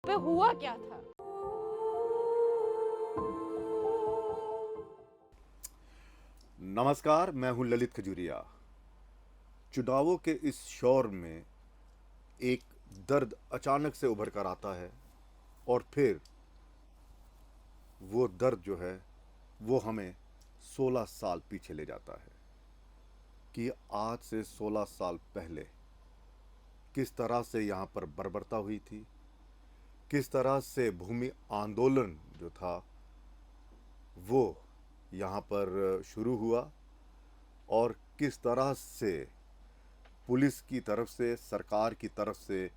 पे हुआ क्या था? नमस्कार, मैं हूं ललित खजूरिया। चुनावों के इस शोर में एक दर्द अचानक से उभर कर आता है और फिर वो दर्द जो है वो हमें 16 साल पीछे ले जाता है कि आज से 16 साल पहले किस तरह से यहाँ पर बर्बरता हुई थी, किस तरह से भूमि आंदोलन जो था वो यहाँ पर शुरू हुआ और किस तरह से पुलिस की तरफ से, सरकार की तरफ से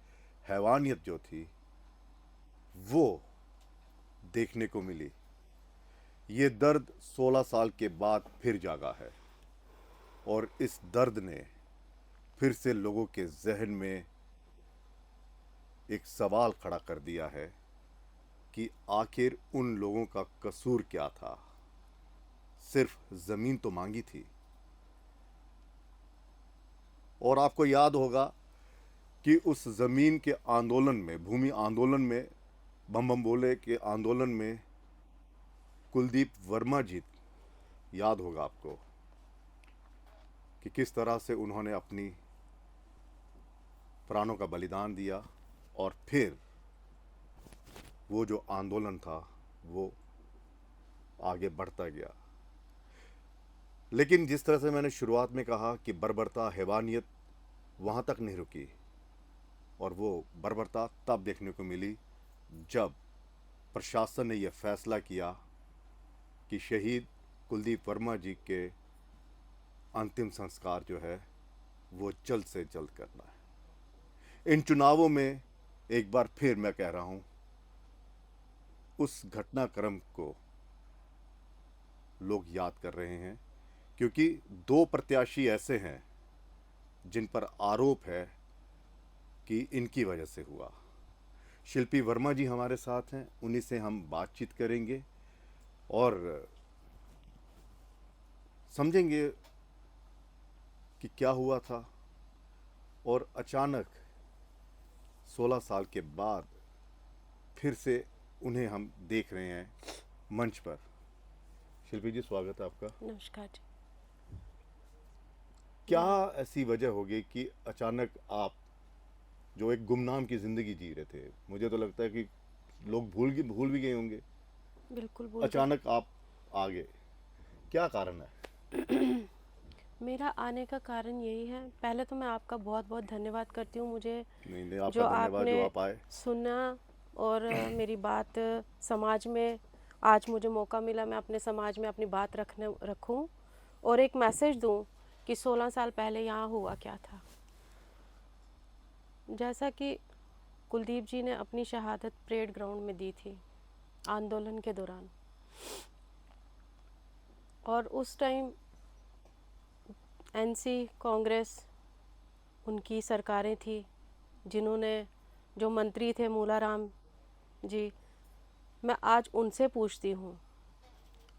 हैवानियत जो थी वो देखने को मिली। ये दर्द 16 साल के बाद फिर जागा है और इस दर्द ने फिर से लोगों के जहन में एक सवाल खड़ा कर दिया है कि आखिर उन लोगों का कसूर क्या था। सिर्फ जमीन तो मांगी थी। और आपको याद होगा कि उस जमीन के आंदोलन में, भूमि आंदोलन में, बम बम बोले के आंदोलन में कुलदीप वर्मा जी, याद होगा आपको कि किस तरह से उन्होंने अपनी प्राणों का बलिदान दिया और फिर वो जो आंदोलन था वो आगे बढ़ता गया। लेकिन जिस तरह से मैंने शुरुआत में कहा कि बर्बरता, हैवानियत वहाँ तक नहीं रुकी और वो बर्बरता तब देखने को मिली जब प्रशासन ने यह फैसला किया कि शहीद कुलदीप वर्मा जी के अंतिम संस्कार जो है वो जल्द से जल्द करना है। इन चुनावों में एक बार फिर मैं कह रहा हूं, उस घटनाक्रम को लोग याद कर रहे हैं क्योंकि दो प्रत्याशी ऐसे हैं जिन पर आरोप है कि इनकी वजह से हुआ। शिल्पी वर्मा जी हमारे साथ हैं, उन्हीं से हम बातचीत करेंगे और समझेंगे कि क्या हुआ था और अचानक 16 साल के बाद फिर से उन्हें हम देख रहे हैं मंच पर। शिल्पी जी, स्वागत है आपका। नमस्कार जी। क्या ऐसी वजह होगी कि अचानक आप जो एक गुमनाम की जिंदगी जी रहे थे, मुझे तो लगता है कि लोग भूल भी गए होंगे, बिल्कुल भूल गए। अचानक आप आ गए, क्या कारण है? मेरा आने का कारण यही है, पहले तो मैं आपका बहुत बहुत धन्यवाद करती हूँ, मुझे नहीं नहीं, जो आपका धन्यवाद आपने जो आप आए। सुना और मेरी बात समाज में आज मुझे मौका मिला मैं अपने समाज में अपनी बात रखूं और एक मैसेज दूं कि 16 साल पहले यहाँ हुआ क्या था। जैसा कि कुलदीप जी ने अपनी शहादत परेड ग्राउंड में दी थी आंदोलन के दौरान, और उस टाइम एनसी कांग्रेस उनकी सरकारें थी, जिन्होंने, जो मंत्री थे मूलाराम जी, मैं आज उनसे पूछती हूँ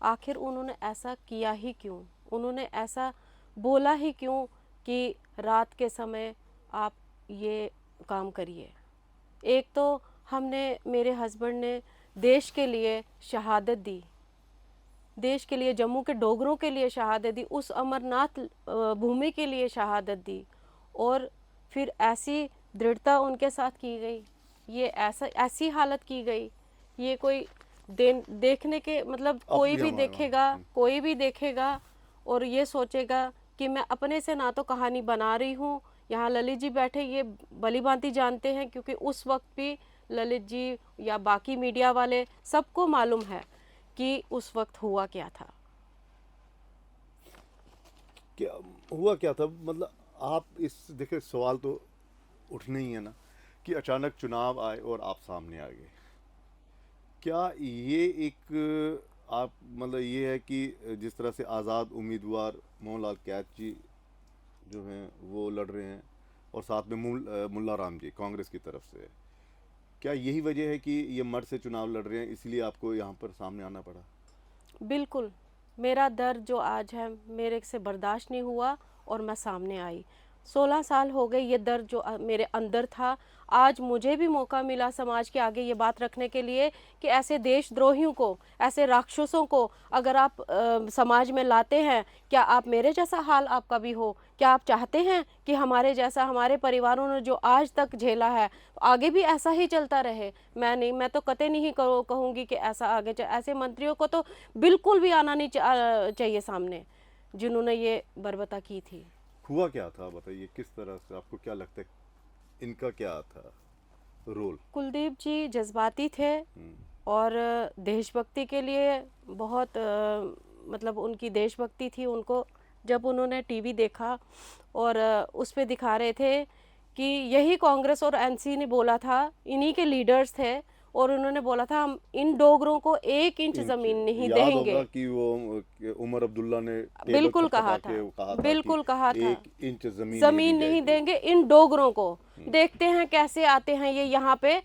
आखिर उन्होंने ऐसा किया ही क्यों, उन्होंने ऐसा बोला ही क्यों कि रात के समय आप ये काम करिए। एक तो हमने, मेरे हस्बैंड ने देश के लिए शहादत दी, देश के लिए, जम्मू के डोगरों के लिए शहादत दी, उस अमरनाथ भूमि के लिए शहादत दी, और फिर ऐसी दृढ़ता उनके साथ की गई, ये ऐसी हालत की गई, ये कोई देखने के मतलब अब कोई भी भी हम देखेगा, कोई भी देखेगा और ये सोचेगा कि मैं अपने से ना तो कहानी बना रही हूँ। यहाँ ललित जी बैठे ये भली भांति जानते हैं, क्योंकि उस वक्त भी ललित जी या बाकी मीडिया वाले सबको मालूम है कि उस वक्त हुआ क्या था। क्या हुआ क्या था, मतलब आप इस, देखिए सवाल तो उठने ही है ना कि अचानक चुनाव आए और आप सामने आ गए। क्या ये एक आप मतलब ये है कि जिस तरह से आज़ाद उम्मीदवार मोहनलाल कैद जी जो हैं वो लड़ रहे हैं और साथ में मुल्ला राम जी कांग्रेस की तरफ से, क्या यही वजह है कि ये मर्द से चुनाव लड़ रहे हैं इसलिए आपको यहाँ पर सामने आना पड़ा? बिल्कुल, मेरा दर्द जो आज है मेरे से बर्दाश्त नहीं हुआ और मैं सामने आई। 16 साल हो गए, ये दर्द जो मेरे अंदर था, आज मुझे भी मौका मिला समाज के आगे ये बात रखने के लिए कि ऐसे देशद्रोहियों को, ऐसे राक्षसों को अगर आप समाज में लाते हैं, क्या आप मेरे जैसा हाल आपका भी हो? क्या आप चाहते हैं कि हमारे जैसा, हमारे परिवारों ने जो आज तक झेला है आगे भी ऐसा ही चलता रहे? मैं तो कतई नहीं कहूँगी कि ऐसा आगे ऐसे मंत्रियों को तो बिल्कुल भी आना नहीं चाहिए सामने, जिन्होंने ये बर्बरता की थी। हुआ क्या था बताइए, किस तरह से आपको क्या लगता है, इनका क्या था रोल? कुलदीप जी जज्बाती थे और देशभक्ति के लिए बहुत मतलब उनकी देशभक्ति थी उनको। जब उन्होंने टीवी देखा और उस पे दिखा रहे थे कि यही कांग्रेस और एनसी ने बोला था, इन्हीं के लीडर्स थे, और उन्होंने बोला था हम इन डोगरों को 1 इंच ज़मीन नहीं याद देंगे। होगा कि वो उमर अब्दुल्ला ने टेबल बिल्कुल थपथपा कहा के था, वो कहा था बिल्कुल कि कहा था, 1 इंच जमीन जमीन दी नहीं जाएगी। देंगे इन डोगरों को। देखते हैं कैसे आते हैं ये यहाँ पे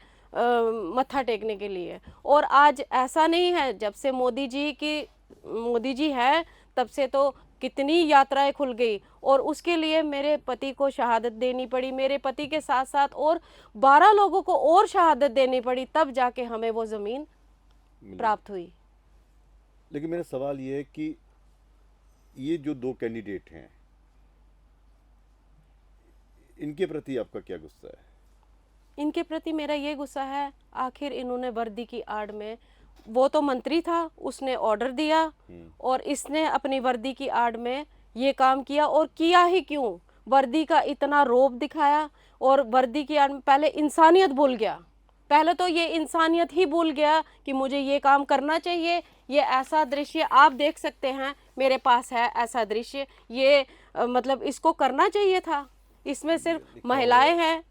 मत्था टेकने के लिए। और आज ऐसा नहीं है, जब से मोदी जी है तब से तो कितनी यात्राएं खुल गई, और उसके लिए मेरे पति को शहादत देनी पड़ी, मेरे पति के साथ साथ और 12 लोगों को और शहादत देनी पड़ी, तब जाके हमें वो ज़मीन प्राप्त हुई। लेकिन मेरा सवाल ये है कि ये जो 2 कैंडिडेट हैं, इनके प्रति आपका क्या गुस्सा है? इनके प्रति मेरा ये गुस्सा है, आखिर इन्होंने वर्दी की आड़ में, वो तो मंत्री था, उसने ऑर्डर दिया और इसने अपनी वर्दी की आड़ में ये काम किया। और किया ही क्यों? वर्दी का इतना रौब दिखाया और वर्दी की आड़ में पहले इंसानियत भूल गया। पहले तो ये इंसानियत ही भूल गया कि मुझे ये काम करना चाहिए। ये ऐसा दृश्य आप देख सकते हैं, मेरे पास है ऐसा दृश्य, ये मतलब इसको करना चाहिए था। इसमें सिर्फ महिलाएं हैं,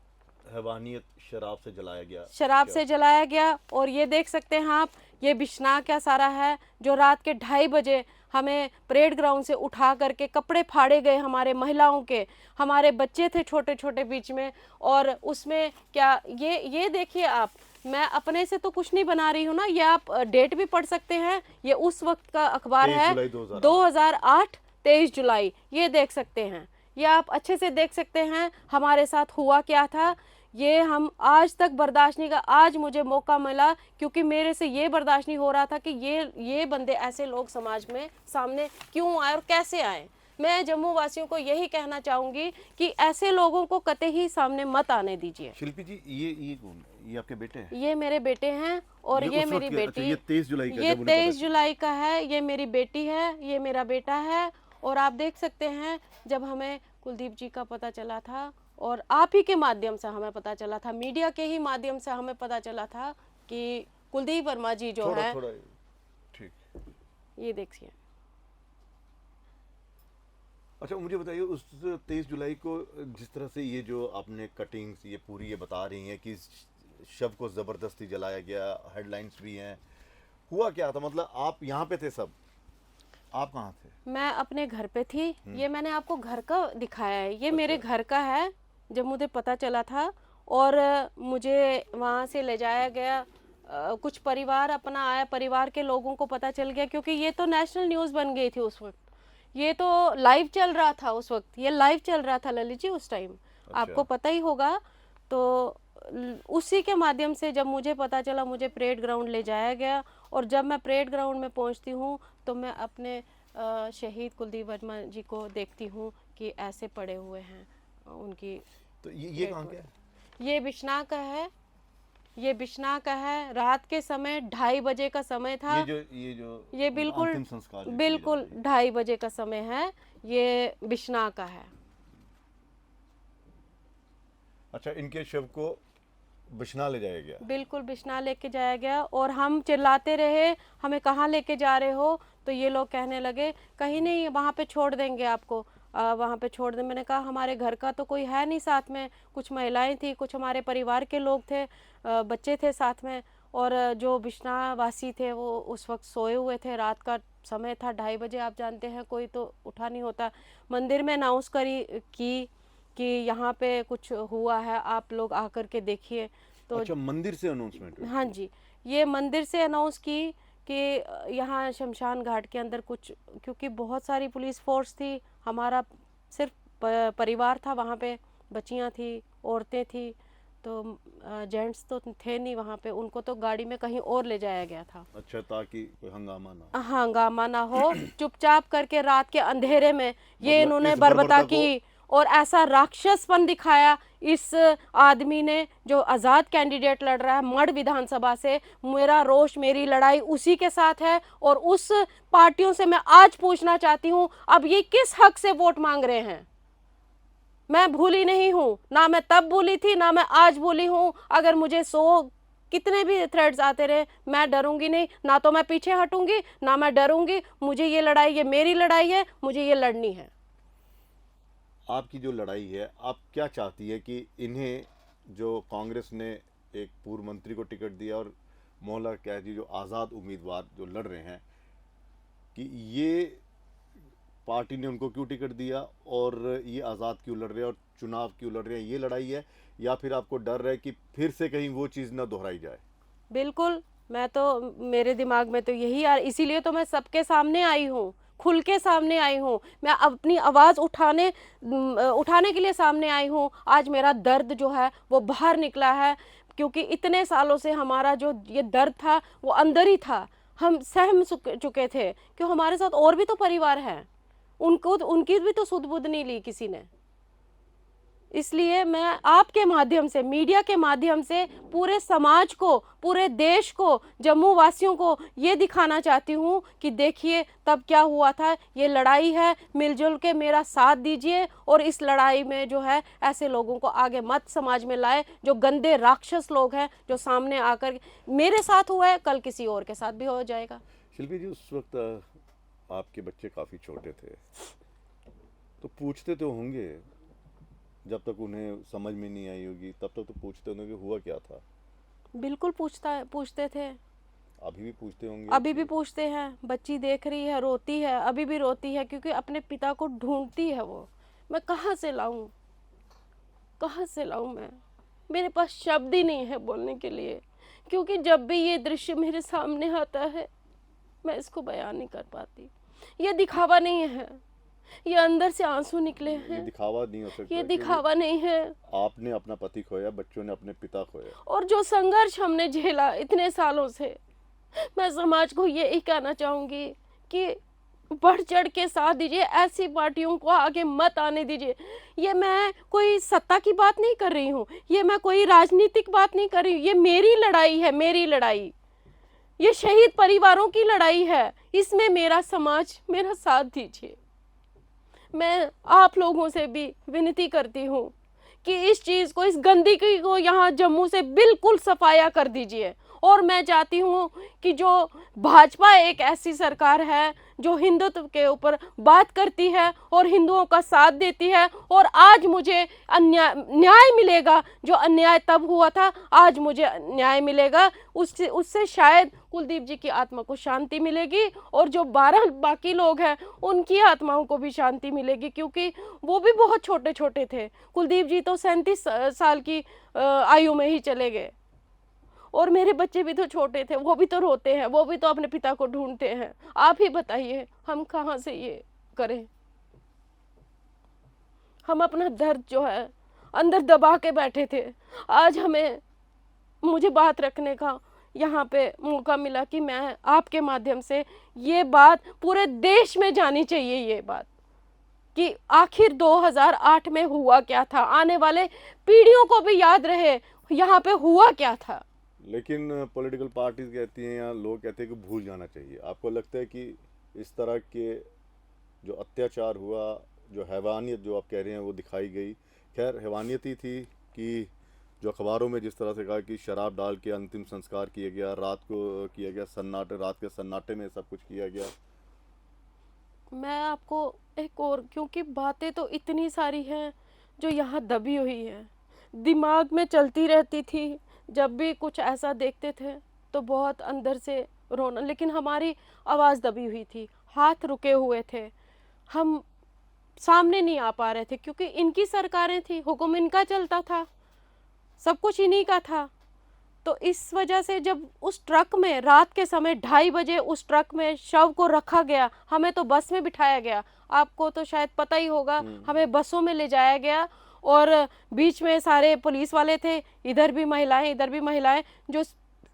हैवानियत शराब से जलाया गया, शराब से जलाया गया। और ये देख सकते हैं आप, ये बिश्ना क्या सारा है, जो रात के 2:30 बजे हमें परेड ग्राउंड से उठा करके कपड़े फाड़े गए हमारे महिलाओं के, हमारे बच्चे थे छोटे छोटे बीच में। और उसमें क्या ये देखिए आप, मैं अपने से तो कुछ नहीं बना रही हूँ ना, ये आप डेट भी पढ़ सकते हैं, ये उस वक्त का अखबार 23 है, जुलाई 2008। 2008 23 जुलाई, ये देख सकते हैं, ये आप अच्छे से देख सकते हैं हमारे साथ हुआ क्या था। ये हम आज तक बर्दाश्त नहीं कर, आज मुझे मौका मिला क्योंकि मेरे से ये बर्दाश्त नहीं हो रहा था कि ये बंदे, ऐसे लोग समाज में सामने क्यों आए और कैसे आए। मैं जम्मू वासियों को यही कहना चाहूँगी कि ऐसे लोगों को कतई सामने मत आने दीजिए। शिल्पी जी, ये कौन है? ये आपके बेटे हैं? ये मेरे बेटे हैं और ये उस मेरी वक्त बेटी। ये 23 जुलाई का, ये जब उन्हें 23 जुलाई का है, ये मेरी बेटी है, ये मेरा बेटा है। और आप देख सकते हैं, जब हमें कुलदीप जी का पता चला था, और आप ही के माध्यम से हमें पता चला था, मीडिया के ही माध्यम से हमें पता चला था कि कुलदीप वर्मा जी जो है, थोड़ा ठीक। ये देखिए। अच्छा, मुझे बताइए, उस 23 जुलाई को जिस तरह से ये जो आपने कटिंग्स ये पूरी ये बता रही हैं कि शव को ज़बरदस्ती जलाया गया, हेडलाइंस भी हैं, हुआ क्या था? मतलब आप यहाँ पे थे सब, आप कहाँ थे? मैं अपने घर पे थी। ये मैंने आपको घर का दिखाया है, ये मेरे घर का है। जब मुझे पता चला था और मुझे वहाँ से ले जाया गया, कुछ परिवार अपना आया, परिवार के लोगों को पता चल गया, क्योंकि ये तो नेशनल न्यूज़ बन गई थी उस वक्त, ये तो लाइव चल रहा था उस वक्त, ये लाइव चल रहा था ललित जी उस टाइम। आपको पता ही होगा। तो उसी के माध्यम से जब मुझे पता चला, मुझे परेड ग्राउंड ले जाया गया, और जब मैं परेड ग्राउंड में पहुंचती हूं तो मैं अपने शहीद कुलदीप वर्मा जी को देखती हूं कि ऐसे पड़े हुए हैं उनकी। तो ये कहाँ का है? ये बिश्ना का है, ये बिश्ना का है। रात के समय 2:30 बजे का समय था। ये बिल्कुल अंतिम संस्कार जो बिल्कुल 2:30 बजे का समय है, ये बिश्ना का है। अच्छा, इनके शव को बिश्ना ले जाया गया? बिल्कुल बिश्ना लेके जाया गया, और हम चिल्लाते रहे हमें कहाँ लेके जा रहे हो, तो ये लोग कहने लगे कहीं नहीं, वहाँ पे छोड़ देंगे आपको, वहाँ पे छोड़ दें। मैंने कहा हमारे घर का तो कोई है नहीं साथ में, कुछ महिलाएं थी, कुछ हमारे परिवार के लोग थे, बच्चे थे साथ में, और जो बिश्ना वासी थे वो उस वक्त सोए हुए थे। रात का समय था, 2:30 बजे, आप जानते हैं कोई तो उठा नहीं होता। मंदिर में अनाउंस कि यहाँ पे कुछ हुआ है, आप लोग आकर के देखिए। तो अच्छा, मंदिर से अनाउंसमेंट हुई? हाँ जी, ये मंदिर से अनाउंस की कि यहाँ शमशान घाट के अंदर कुछ, क्योंकि बहुत सारी पुलिस फोर्स थी, हमारा सिर्फ परिवार था वहाँ पे, बच्चियाँ थी, औरतें थी, तो जेंट्स तो थे नहीं वहाँ पे, उनको तो गाड़ी में कहीं और ले जाया गया था। अच्छा, ताकि कोई हंगामा ना हो। हंगामा ना हो, चुपचाप करके रात के अंधेरे में ये मतलब इन्होंने इस बर्बरता बर्बरता को की और ऐसा राक्षसपन दिखाया इस आदमी ने जो आज़ाद कैंडिडेट लड़ रहा है मढ़ विधानसभा से। मेरा रोष, मेरी लड़ाई उसी के साथ है और उस पार्टियों से मैं आज पूछना चाहती हूँ, अब ये किस हक से वोट मांग रहे हैं? मैं भूली नहीं हूँ, ना मैं तब भूली थी ना मैं आज भूली हूँ। अगर मुझे 100 कितने भी थ्रेड्स आते रहे, मैं डरूंगी नहीं, ना तो मैं पीछे हटूंगी ना मैं डरूंगी। मुझे ये लड़ाई, ये मेरी लड़ाई है, मुझे ये लड़नी है। आपकी जो लड़ाई है, आप क्या चाहती है कि इन्हें, जो कांग्रेस ने एक पूर्व मंत्री को टिकट दिया और मोहल्ला कैदी जो आज़ाद उम्मीदवार जो लड़ रहे हैं, कि ये पार्टी ने उनको क्यों टिकट दिया और ये आज़ाद क्यों लड़ रहे हैं और चुनाव क्यों लड़ रहे हैं, ये लड़ाई है? या फिर आपको डर है कि फिर से कहीं वो चीज़ ना दोहराई जाए? बिल्कुल, मैं तो, मेरे दिमाग में तो यही आ, इसीलिए तो मैं सबके सामने आई हूँ, खुल के सामने आई हूँ। मैं अपनी आवाज़ उठाने के लिए सामने आई हूँ। आज मेरा दर्द जो है वो बाहर निकला है, क्योंकि इतने सालों से हमारा जो ये दर्द था वो अंदर ही था। हम सहम चुके थे कि हमारे साथ और भी तो परिवार हैं, उनको, उनकी भी तो सुध बुध नहीं ली किसी ने। इसलिए मैं आपके माध्यम से, मीडिया के माध्यम से पूरे समाज को, पूरे देश को, जम्मू वासियों को ये दिखाना चाहती हूँ कि देखिए तब क्या हुआ था। ये लड़ाई है, मिलजुल के मेरा साथ दीजिए और इस लड़ाई में जो है ऐसे लोगों को आगे मत समाज में लाए जो गंदे राक्षस लोग हैं, जो सामने आकर मेरे साथ हुआ है कल किसी और के साथ भी हो जाएगा। शिल्पी जी, उस वक्त आपके बच्चे काफ़ी छोटे थे, तो पूछते तो होंगे, जब तक उन्हें समझ में नहीं आई होगी तब तक तो पूछते होंगे कि हुआ क्या था? बिल्कुल पूछते थे, अभी भी पूछते होंगे? अभी भी पूछते हैं। बच्ची देख रही है, रोती है, अभी भी रोती है, क्योंकि अपने पिता को ढूंढती है वो। मैं कहाँ से लाऊं, कहाँ से लाऊं मैं? मेरे पास शब्द ही नहीं है बोलने के लिए, क्योंकि जब भी ये दृश्य मेरे सामने आता है मैं इसको बयान नहीं कर पाती। ये दिखावा नहीं है, ये अंदर से आंसू निकले ये हैं। दिखावा नहीं हो सकता, ये क्योंकि दिखावा नहीं है। आपने अपना पति खोया, बच्चों ने अपने पिता खोया। और जो संघर्ष हमने झेला इतने सालों से, मैं समाज को यही कहना चाहूंगी कि बढ़ चढ़ के साथ दीजिए, ऐसी पार्टियों को आगे मत आने दीजिए। ये मैं कोई सत्ता की बात नहीं कर रही हूँ, ये मैं कोई राजनीतिक बात नहीं कर रही हूँ, ये मेरी लड़ाई है, मेरी लड़ाई, ये शहीद परिवारों की लड़ाई है। इसमें मेरा समाज मेरा साथ दीजिए। मैं आप लोगों से भी विनती करती हूँ कि इस चीज़ को, इस गंदगी को यहाँ जम्मू से बिल्कुल सफाया कर दीजिए। और मैं चाहती हूँ कि जो भाजपा एक ऐसी सरकार है जो हिंदुत्व के ऊपर बात करती है और हिंदुओं का साथ देती है, और आज मुझे न्याय मिलेगा। जो अन्याय तब हुआ था, आज मुझे न्याय मिलेगा। उससे शायद कुलदीप जी की आत्मा को शांति मिलेगी और जो 12 बाकी लोग हैं उनकी आत्माओं को भी शांति मिलेगी, क्योंकि वो भी बहुत छोटे छोटे थे। कुलदीप जी तो 37 साल की आयु में ही चले गए, और मेरे बच्चे भी तो छोटे थे, वो भी तो रोते हैं, वो भी तो अपने पिता को ढूंढते हैं। आप ही बताइए हम कहाँ से ये करें? हम अपना दर्द जो है अंदर दबा के बैठे थे, आज मुझे बात रखने का यहाँ पे मौका मिला कि मैं आपके माध्यम से ये बात पूरे देश में जानी चाहिए, ये बात कि आखिर 2008 में हुआ क्या था, आने वाले पीढ़ियों को भी याद रहे यहाँ पे हुआ क्या था। लेकिन पॉलिटिकल पार्टीज कहती हैं या लोग कहते हैं कि भूल जाना चाहिए। आपको लगता है कि इस तरह के जो अत्याचार हुआ, जो हैवानियत जो आप कह रहे हैं वो दिखाई गई, खैर हैवानियत ही थी कि जो अखबारों में जिस तरह से कहा कि शराब डाल के अंतिम संस्कार किया गया, रात को किया गया, सन्नाटे, रात के सन्नाटे में सब कुछ किया गया? मैं आपको एक और, क्योंकि बातें तो इतनी सारी हैं जो यहाँ दबी हुई हैं, दिमाग में चलती रहती थी। जब भी कुछ ऐसा देखते थे तो बहुत अंदर से रोना, लेकिन हमारी आवाज़ दबी हुई थी, हाथ रुके हुए थे, हम सामने नहीं आ पा रहे थे, क्योंकि इनकी सरकारें थी, हुक्म इनका चलता था, सब कुछ इन्हीं का था। तो इस वजह से जब उस ट्रक में रात के समय 2:30 बजे उस ट्रक में शव को रखा गया, हमें तो बस में बिठाया गया, आपको तो शायद पता ही होगा, हमें बसों में ले जाया गया और बीच में सारे पुलिस वाले थे, इधर भी महिलाएं, जो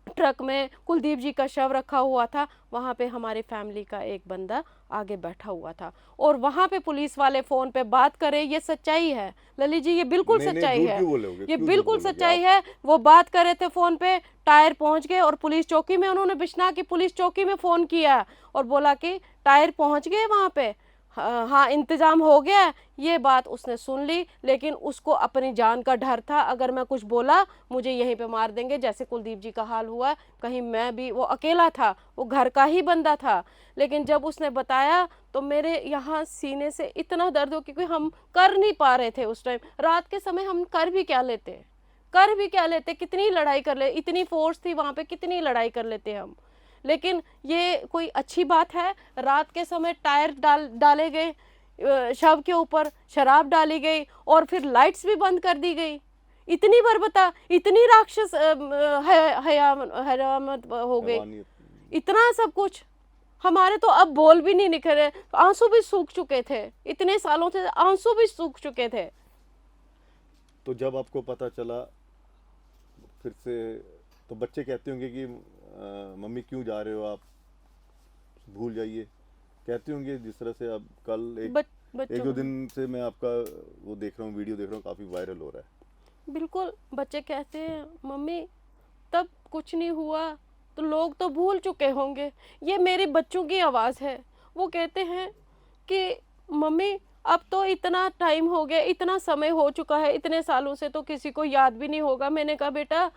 ट्रक में कुलदीप जी का शव रखा हुआ था, वहाँ पे हमारे फैमिली का एक बंदा आगे बैठा हुआ था और वहाँ पे पुलिस वाले फ़ोन पे बात करे। ये सच्चाई है ललित जी, ये बिल्कुल नहीं नहीं, सच्चाई झूठ है, क्यों बोलोगे, ये क्यों झूठ बिल्कुल बोलोगे सच्चाई आप? है। वो बात कर रहे थे फ़ोन पे, टायर पहुँच गए और पुलिस चौकी में उन्होंने बिश्नाह की पुलिस चौकी में फ़ोन किया और बोला कि टायर पहुँच गए वहाँ पे, हाँ इंतज़ाम हो गया है। ये बात उसने सुन ली, लेकिन उसको अपनी जान का डर था, अगर मैं कुछ बोला मुझे यहीं पे मार देंगे, जैसे कुलदीप जी का हाल हुआ। कहीं मैं भी, वो अकेला था, वो घर का ही बंदा था, लेकिन जब उसने बताया तो मेरे यहाँ सीने से इतना दर्द हो, क्योंकि हम कर नहीं पा रहे थे उस टाइम। रात के समय हम कर भी क्या लेते, कितनी लड़ाई कर ले, इतनी फोर्स थी वहाँ पे, कितनी लड़ाई कर लेते हम। लेकिन ये कोई अच्छी बात है? रात के समय टायर डाले गए शव के ऊपर, शराब डाली गई और फिर लाइट्स भी बंद कर दी गई। इतनी बर्बरता, इतनी राक्षस हयामत हो गई, हैवानियत। इतना सब कुछ। हमारे तो अब बोल भी नहीं निकल रहे, आंसू भी सूख चुके थे, इतने सालों से आंसू भी सूख चुके थे। तो जब आपको पता चला फिर से, तो बच्चे कहते होंगे कि मम्मी क्यों जा रहे हो आप, भूल जाइए, कहते होंगे जिस तरह से अब कल एक बच्चों दो दिन से मैं आपका वो देख रहा हूँ, वीडियो देख रहा हूँ, काफ़ी वायरल हो रहा है। बिल्कुल, बच्चे कहते हैं मम्मी तब कुछ नहीं हुआ तो लोग तो भूल चुके होंगे। ये मेरे बच्चों की आवाज़ है, वो कहते हैं कि मम्मी अब तो इतना टाइम हो गया, इतना समय हो चुका है, इतने सालों से तो किसी को याद भी नहीं होगा। मैंने कहा बेटा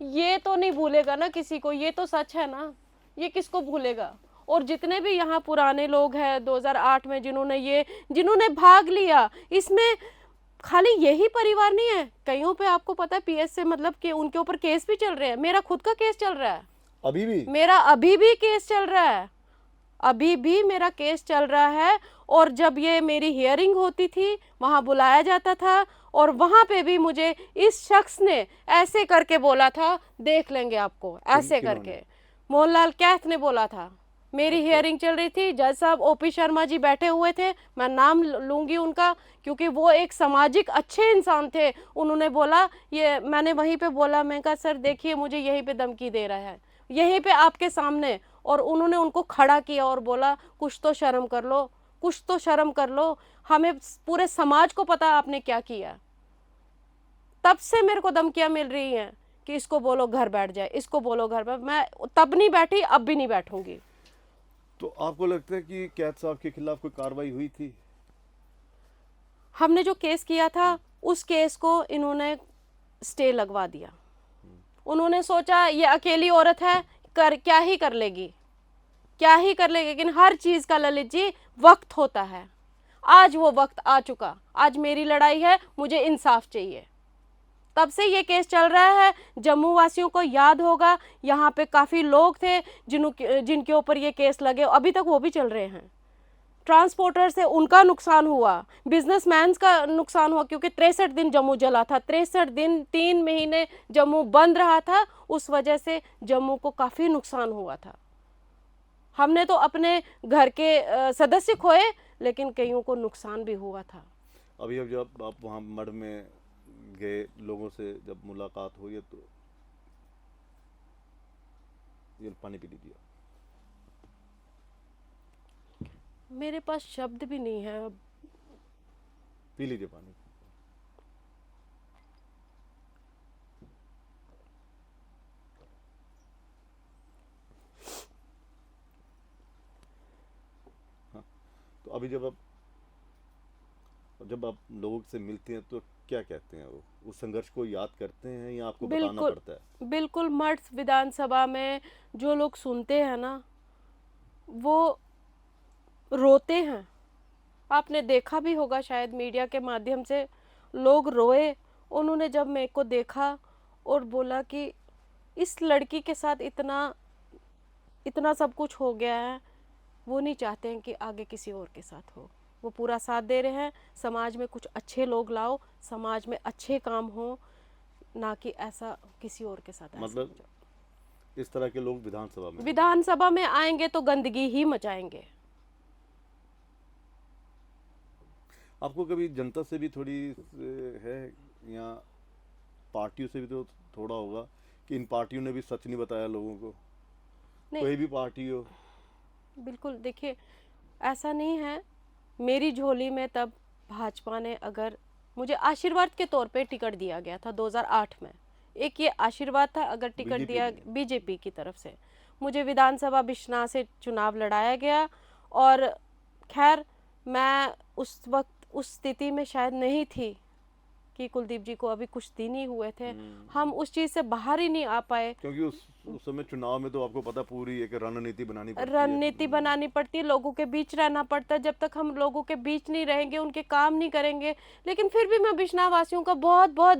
ये तो नहीं भूलेगा ना किसी को, ये तो सच है ना, ये किसको भूलेगा। और जितने भी यहाँ पुराने लोग हैं 2008 में जिन्होंने भाग लिया इसमें, खाली यही परिवार नहीं है, कईयों पे आपको पता है पीएस से मतलब कि उनके ऊपर केस भी चल रहे हैं। मेरा खुद का केस चल रहा है, अभी भी मेरा अभी भी केस चल रहा है, अभी भी मेरा केस चल रहा है। और जब ये मेरी हियरिंग होती थी वहाँ बुलाया जाता था और वहाँ पे भी मुझे इस शख्स ने ऐसे करके बोला था, देख लेंगे आपको, ऐसे किन्होंने? करके मोहनलाल कैथ ने बोला था। मेरी हियरिंग चल रही थी, जज साहब ओपी शर्मा जी बैठे हुए थे, मैं नाम लूँगी उनका क्योंकि वो एक सामाजिक अच्छे इंसान थे। उन्होंने बोला, ये मैंने वहीं पे बोला, मैं कहा सर देखिए मुझे यहीं पे धमकी दे रहा है, यहीं पे आपके सामने। और उन्होंने उनको खड़ा किया और बोला कुछ तो शर्म कर लो, कुछ तो शर्म कर लो, हमें पूरे समाज को पता आपने क्या किया। तब से मेरे को धमकियां मिल रही हैं कि इसको बोलो घर बैठ जाए, इसको बोलो घर बैठ। मैं तब नहीं बैठी, अब भी नहीं बैठूंगी। तो आपको लगता है कि कैद साहब के खिलाफ कोई कार्रवाई हुई थी? हमने जो केस किया था उस केस को इन्होंने स्टे लगवा दिया। उन्होंने सोचा ये अकेली औरत है, क्या ही कर लेगी, लेकिन हर चीज का ललित जी वक्त होता है। आज वो वक्त आ चुका, आज मेरी लड़ाई है, मुझे इंसाफ चाहिए। तब से ये केस चल रहा है। जम्मू वासियों को याद होगा, यहाँ पे काफी लोग थे जिनके ऊपर ये केस लगे, अभी तक वो भी चल रहे हैं। ट्रांसपोर्टर से उनका नुकसान हुआ, बिजनेसमैन का नुकसान हुआ, क्योंकि 63 दिन जम्मू जला था, 63 दिन 3 महीने जम्मू बंद रहा था, उस वजह से जम्मू को काफी नुकसान हुआ था। हमने तो अपने घर के सदस्य खोए, लेकिन कईयों को नुकसान भी हुआ था। अभी अब जब आप वहाँ मठ में गए, लोगों से जब मुलाकात हुई है, तो ये पानी पी लीजिए। मेरे पास शब्द भी नहीं है अब। पी लीजिए पानी। हाँ, तो अभी जब आप लोगों से मिलते हैं तो क्या कहते हैं? वो उस संघर्ष को याद करते हैं या आपको बताना बिल्कुल, पड़ता है? बिल्कुल। मठ विधानसभा में जो लोग सुनते हैं ना, वो रोते हैं। आपने देखा भी होगा शायद मीडिया के माध्यम से, लोग रोए। उन्होंने जब मेरे को देखा और बोला कि इस लड़की के साथ इतना इतना सब कुछ हो गया है, वो नहीं चाहते हैं कि आगे किसी और के साथ हो। वो पूरा साथ दे रहे हैं, समाज में कुछ अच्छे लोग लाओ, समाज में अच्छे काम हो। ना कि ऐसा किसी और के साथ ऐसा मतलब इस तरह के लोग विधानसभा में विधानसभा में आएंगे तो गंदगी ही मचाएंगे। आपको कभी जनता से भी थोड़ी है, या पार्टियों से भी तो थोड़ा होगा कि इन पार्टियों ने भी सच नहीं बताया लोगों को, नहीं, कोई भी पार्टी हो? बिल्कुल देखिए, ऐसा नहीं है। मेरी झोली में तब भाजपा ने अगर मुझे आशीर्वाद के तौर पे टिकट दिया गया था 2008 में, एक ये आशीर्वाद था, अगर टिकट बीजेपी दिया ने। बीजेपी की तरफ से, मुझे विधानसभा बिश्नाह से चुनाव लड़ाया गया। और खैर, मैं उस वक्त उस स्थिति में शायद नहीं थी कि कुलदीप जी को अभी कुछ दिन ही हुए थे, हम उस चीज़ से बाहर ही नहीं आ पाए। क्योंकि उस समय चुनाव में तो आपको पता पूरी एक रणनीति बनानी पड़ती है। रणनीति बनानी पड़ती है, लोगों के बीच रहना पड़ता है। जब तक हम लोगों के बीच नहीं रहेंगे, उनके काम नहीं करेंगे। लेकिन फिर भी मैं बिश्नाह वासियों का बहुत बहुत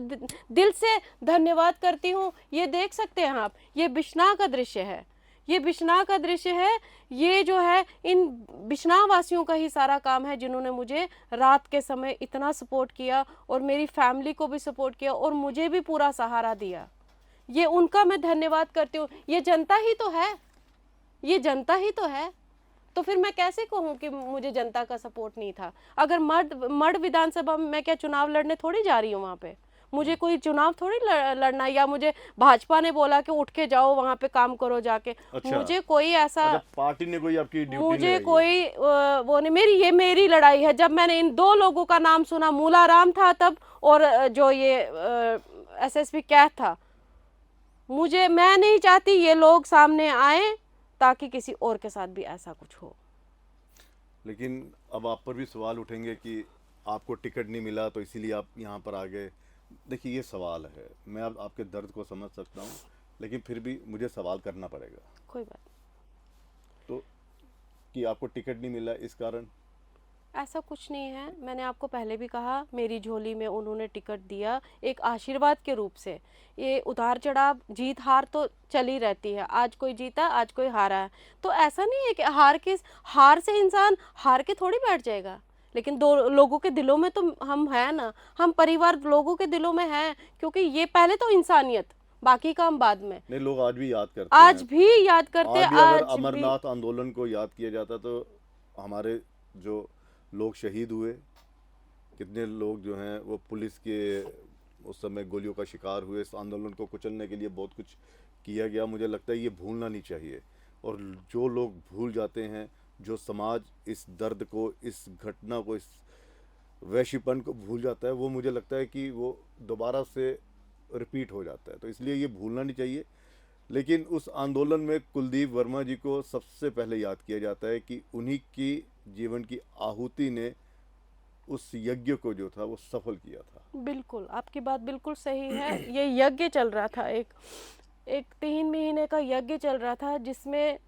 दिल से धन्यवाद करती हूँ। ये देख सकते हैं आप, ये बिश्नाह का दृश्य है, ये बिश्नाह का दृश्य है। ये जो है, इन बिश्नाह वासियों का ही सारा काम है, जिन्होंने मुझे रात के समय इतना सपोर्ट किया और मेरी फैमिली को भी सपोर्ट किया और मुझे भी पूरा सहारा दिया। ये उनका मैं धन्यवाद करती हूँ। ये जनता ही तो है, ये जनता ही तो है। तो फिर मैं कैसे कहूँ कि मुझे जनता का सपोर्ट नहीं था? अगर मर्द विधानसभा में मैं क्या चुनाव लड़ने थोड़ी जा रही हूँ वहाँ पे? मुझे कोई चुनाव थोड़ी लड़ना, या मुझे भाजपा ने बोला कि उठ के जाओ वहाँ पे काम करो जाके। अच्छा। मुझे कोई ऐसा, अच्छा, पार्टी ने कोई आपकी ड्यूटी मुझे लगाई है? कोई वो नहीं। ये मेरी लड़ाई है। जब मैंने इन दो लोगों का नाम सुना, मूलाराम था तब, और जो ये एसएसपी कैथ था, मैं नहीं चाहती ये लोग सामने आए ताकि किसी और के साथ भी ऐसा कुछ हो। लेकिन अब आप पर भी सवाल उठेंगे कि आपको टिकट नहीं मिला तो इसीलिए आप यहाँ पर आ गए। देखिए, ये सवाल है, मैं अब आपके दर्द को समझ सकता हूँ, लेकिन फिर भी मुझे सवाल करना पड़ेगा। कोई बात तो कि आपको टिकट नहीं मिला इस कारण? ऐसा कुछ नहीं है। मैंने आपको पहले भी कहा, मेरी झोली में उन्होंने टिकट दिया एक आशीर्वाद के रूप से। ये उतार चढ़ाव, जीत हार तो चली रहती है, आज कोई जीता, आज कोई हारा है। तो ऐसा नहीं है कि हार से इंसान हार के थोड़ी बैठ जाएगा। लेकिन दो लोगों के दिलों में तो हम हैं ना, हम परिवार लोगों के दिलों में हैं, क्योंकि ये पहले तो इंसानियत, बाकी काम बाद में। नहीं, लोग आज भी याद करते आज हैं। भी याद करते हैं। आज भी अगर आज भी अमरनाथ आंदोलन को याद किया जाता तो हमारे जो लोग शहीद हुए, कितने लोग जो हैं वो पुलिस के उस समय गोलियों का शिकार हुए, इस आंदोलन को कुचलने के लिए बहुत कुछ किया गया। मुझे लगता है ये भूलना नहीं चाहिए। और जो लोग भूल जाते हैं, जो समाज इस दर्द को, इस घटना को, इस वैश्यपन को भूल जाता है, वो मुझे लगता है कि वो दोबारा से रिपीट हो जाता है। तो इसलिए ये भूलना नहीं चाहिए। लेकिन उस आंदोलन में कुलदीप वर्मा जी को सबसे पहले याद किया जाता है कि उन्हीं की जीवन की आहुति ने उस यज्ञ को जो था वो सफल किया था। बिल्कुल, आपकी बात बिल्कुल सही है। ये यज्ञ चल रहा था, एक 3 महीने का यज्ञ चल रहा था, जिसमें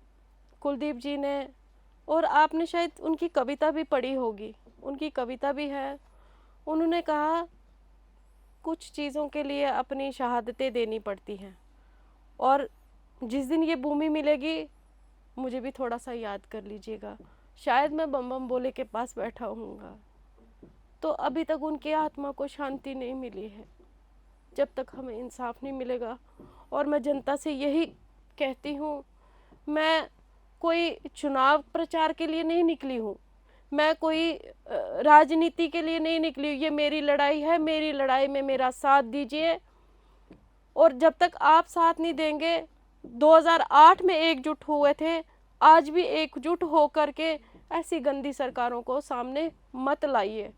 कुलदीप जी ने, और आपने शायद उनकी कविता भी पढ़ी होगी, उनकी कविता भी है। उन्होंने कहा, कुछ चीज़ों के लिए अपनी शहादतें देनी पड़ती हैं, और जिस दिन ये भूमि मिलेगी मुझे भी थोड़ा सा याद कर लीजिएगा। शायद मैं बम बम बोले के पास बैठा हूँगा, तो अभी तक उनकी आत्मा को शांति नहीं मिली है, जब तक हमें इंसाफ नहीं मिलेगा। और मैं जनता से यही कहती हूँ, मैं कोई चुनाव प्रचार के लिए नहीं निकली हूँ, मैं कोई राजनीति के लिए नहीं निकली हूँ। ये मेरी लड़ाई है, मेरी लड़ाई में मेरा साथ दीजिए। और जब तक आप साथ नहीं देंगे, 2008 में एकजुट हुए थे, आज भी एकजुट होकर के ऐसी गंदी सरकारों को सामने मत लाइए।